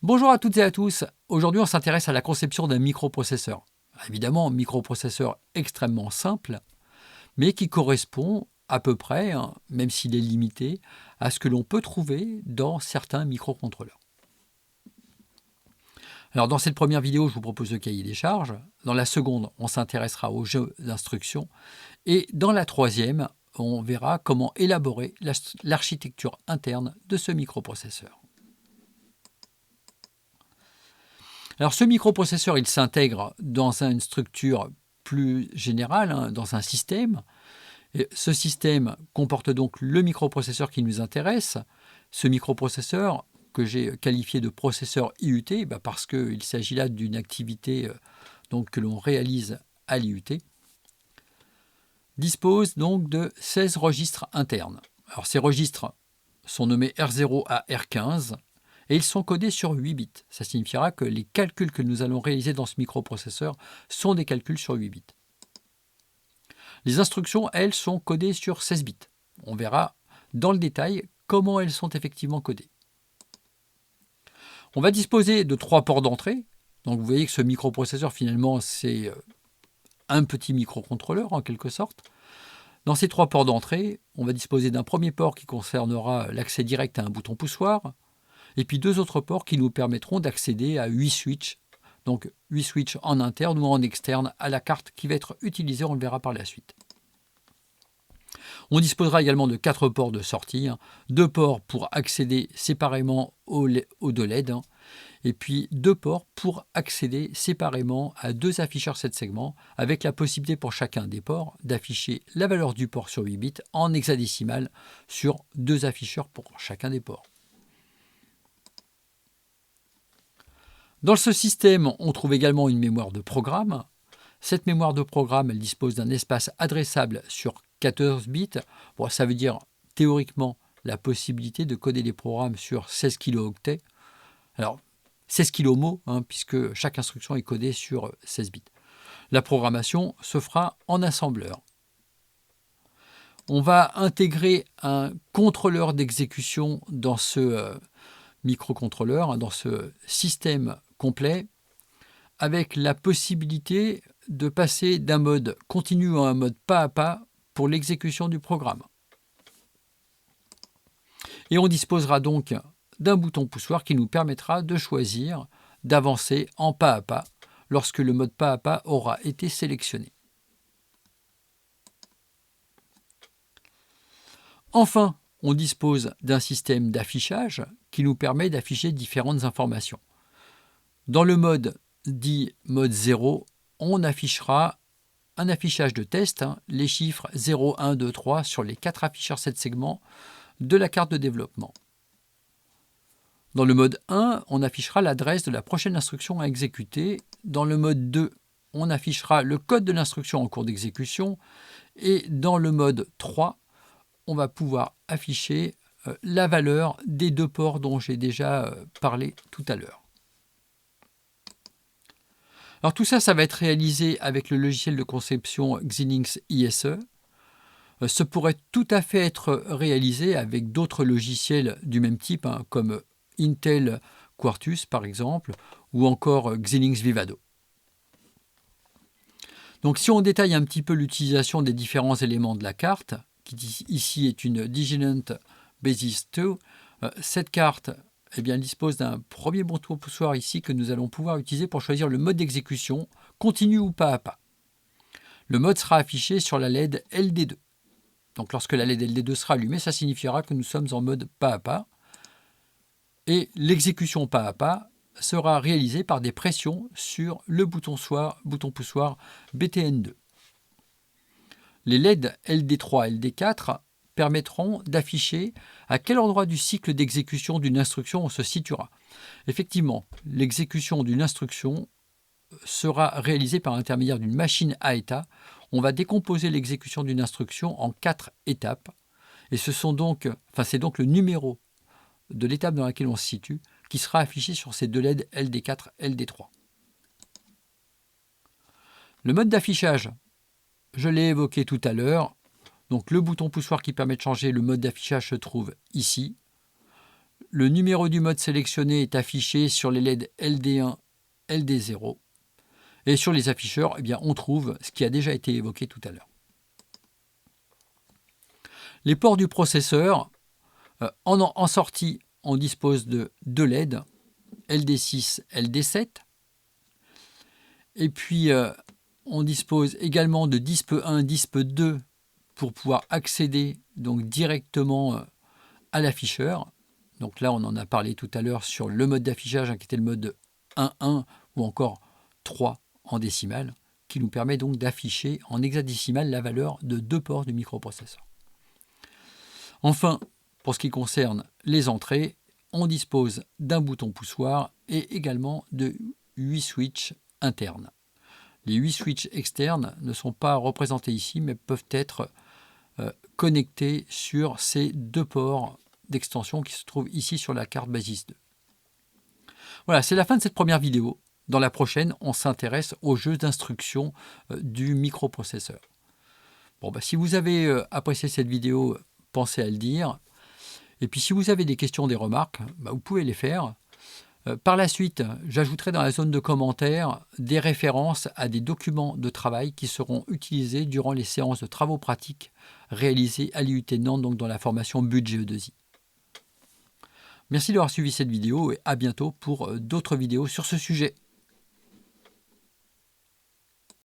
Bonjour à toutes et à tous. Aujourd'hui, on s'intéresse à la conception d'un microprocesseur. Évidemment, un microprocesseur extrêmement simple, mais qui correspond à peu près, même s'il est limité, à ce que l'on peut trouver dans certains microcontrôleurs. Alors, dans cette première vidéo, je vous propose le cahier des charges. Dans la seconde, on s'intéressera au jeu d'instructions. Et dans la troisième, on verra comment élaborer l'architecture interne de ce microprocesseur. Alors ce microprocesseur, il s'intègre dans une structure plus générale, dans un système. Et ce système comporte donc le microprocesseur qui nous intéresse. Ce microprocesseur, que j'ai qualifié de processeur IUT, parce qu'il s'agit là d'une activité que l'on réalise à l'IUT, dispose donc de 16 registres internes. Alors ces registres sont nommés R0 à R15, et ils sont codés sur 8 bits. Ça signifiera que les calculs que nous allons réaliser dans ce microprocesseur sont des calculs sur 8 bits. Les instructions, elles, sont codées sur 16 bits. On verra dans le détail comment elles sont effectivement codées. On va disposer de 3 ports d'entrée. Donc vous voyez que ce microprocesseur, finalement, c'est un petit microcontrôleur en quelque sorte. Dans ces 3 ports d'entrée, on va disposer d'un premier port qui concernera l'accès direct à un bouton poussoir, et puis 2 autres ports qui nous permettront d'accéder à 8 switches, donc 8 switches en interne ou en externe à la carte qui va être utilisée, on le verra par la suite. On disposera également de 4 ports de sortie, 2 ports pour accéder séparément aux 2 LED, et puis 2 ports pour accéder séparément à 2 afficheurs 7 segments, avec la possibilité pour chacun des ports d'afficher la valeur du port sur 8 bits en hexadécimal sur 2 afficheurs pour chacun des ports. Dans ce système, on trouve également une mémoire de programme. Cette mémoire de programme, elle dispose d'un espace adressable sur 14 bits. Bon, ça veut dire théoriquement la possibilité de coder des programmes sur 16 kilooctets. Alors, 16 kilomots, puisque chaque instruction est codée sur 16 bits. La programmation se fera en assembleur. On va intégrer un contrôleur d'exécution dans ce microcontrôleur, dans ce système complet, avec la possibilité de passer d'un mode continu à un mode pas à pas pour l'exécution du programme. Et on disposera donc d'un bouton poussoir qui nous permettra de choisir d'avancer en pas à pas lorsque le mode pas à pas aura été sélectionné. Enfin, on dispose d'un système d'affichage qui nous permet d'afficher différentes informations. Dans le mode dit mode 0, on affichera un affichage de test, les chiffres 0, 1, 2, 3 sur les 4 afficheurs 7 segments de la carte de développement. Dans le mode 1, on affichera l'adresse de la prochaine instruction à exécuter. Dans le mode 2, on affichera le code de l'instruction en cours d'exécution. Et dans le mode 3, on va pouvoir afficher la valeur des 2 ports dont j'ai déjà parlé tout à l'heure. Alors tout ça, ça va être réalisé avec le logiciel de conception Xilinx ISE. Ce pourrait tout à fait être réalisé avec d'autres logiciels du même type, comme Intel Quartus par exemple, ou encore Xilinx Vivado. Donc si on détaille un petit peu l'utilisation des différents éléments de la carte, qui ici est une Diginent Basis 2, cette carte dispose d'un premier bouton poussoir ici que nous allons pouvoir utiliser pour choisir le mode d'exécution, continu ou pas à pas. Le mode sera affiché sur la LED LD2. Donc lorsque la LED LD2 sera allumée, ça signifiera que nous sommes en mode pas à pas. Et l'exécution pas à pas sera réalisée par des pressions sur le bouton poussoir BTN2. Les LED LD3 et LD4 permettront d'afficher à quel endroit du cycle d'exécution d'une instruction on se situera. Effectivement, l'exécution d'une instruction sera réalisée par l'intermédiaire d'une machine à état. On va décomposer l'exécution d'une instruction en 4 étapes. Et c'est donc le numéro de l'étape dans laquelle on se situe qui sera affiché sur ces 2 LED LD4, LD3. Le mode d'affichage, je l'ai évoqué tout à l'heure. Donc le bouton poussoir qui permet de changer le mode d'affichage se trouve ici. Le numéro du mode sélectionné est affiché sur les LED LD1, LD0. Et sur les afficheurs, eh bien, on trouve ce qui a déjà été évoqué tout à l'heure. Les ports du processeur, en sortie, on dispose de deux LED, LD6, LD7. Et puis, on dispose également de DISP 1, DISP 2 pour pouvoir accéder donc directement à l'afficheur. Donc là, on en a parlé tout à l'heure sur le mode d'affichage qui était le mode 1.1 ou encore 3 en décimale, qui nous permet donc d'afficher en hexadécimal la valeur de deux ports du microprocesseur. Enfin, pour ce qui concerne les entrées, on dispose d'un bouton poussoir et également de 8 switches internes. Les 8 switches externes ne sont pas représentés ici, mais peuvent être connectés sur ces deux ports d'extension qui se trouvent ici sur la carte Basis 2. Voilà, c'est la fin de cette première vidéo. Dans la prochaine, on s'intéresse au jeu d'instruction du microprocesseur. Bon, si vous avez apprécié cette vidéo, pensez à le dire. Et puis si vous avez des questions, des remarques, vous pouvez les faire. Par la suite, j'ajouterai dans la zone de commentaires des références à des documents de travail qui seront utilisés durant les séances de travaux pratiques réalisées à l'IUT Nantes, donc dans la formation Budget E2I. Merci d'avoir suivi cette vidéo et à bientôt pour d'autres vidéos sur ce sujet.